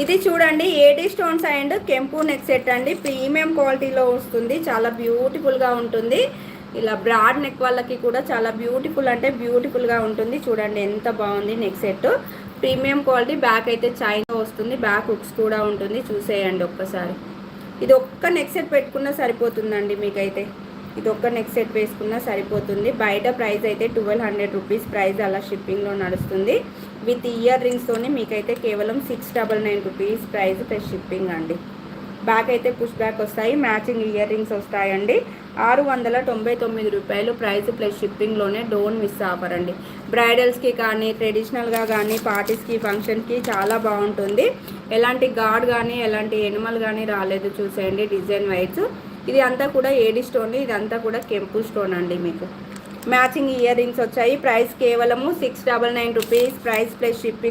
ఇది చూడండి AD stones and కెంపు నెక్ సెట్ అండి. ప్రీమియం క్వాలిటీలో వస్తుంది, చాలా బ్యూటిఫుల్గా ఉంటుంది. ఇలా బ్రాడ్ నెక్ వాళ్ళకి కూడా చాలా బ్యూటిఫుల్ అంటే బ్యూటిఫుల్గా ఉంటుంది. చూడండి ఎంత బాగుంది neck set, premium quality. Back అయితే చైన్ వస్తుంది, బ్యాక్ హుక్స్ కూడా ఉంటుంది. చూసేయండి ఒక్కసారి. ఇది ఒక్క నెక్ సెట్ పెట్టుకున్నా సరిపోతుందండి మీకైతే. ఇది ఒక్క నెక్ సెట్ వేసుకున్నా సరిపోతుంది. బయట ప్రైస్ అయితే 1200 రూపీస్ ప్రైస్ అలా షిప్పింగ్లో నడుస్తుంది. విత్ ఇయర్ రింగ్స్తోని మీకైతే కేవలం 699 రూపీస్ ప్రైస్ ప్లస్ షిప్పింగ్ అండి. బ్యాక్ అయితే పుష్ బ్యాక్ వస్తాయి, మ్యాచింగ్ ఇయర్ రింగ్స్ వస్తాయండి. 699 రూపాయలు ప్రైస్ ప్లస్ షిప్పింగ్లోనే. డోంట్ మిస్ ఆఫర్ అండి. బ్రైడల్స్కి కానీ ట్రెడిషనల్గా కానీ పార్టీస్కి ఫంక్షన్కి చాలా బాగుంటుంది. ఎలాంటి గాడ్ కానీ ఎలాంటి ఎనిమల్ కానీ రాలేదు. చూసేయండి డిజైన్ వైజ్. ఇది అంతా కూడా ఏడీ స్టోన్, ఇదంతా కూడా కెంపు స్టోన్ అండి. మీకు మ్యాచింగ్ ఇయర్ రింగ్స్ వచ్చాయి. ప్రైస్ కేవలము 699 రూపీస్ ప్రైస్ ప్లస్ షిప్పింగ్.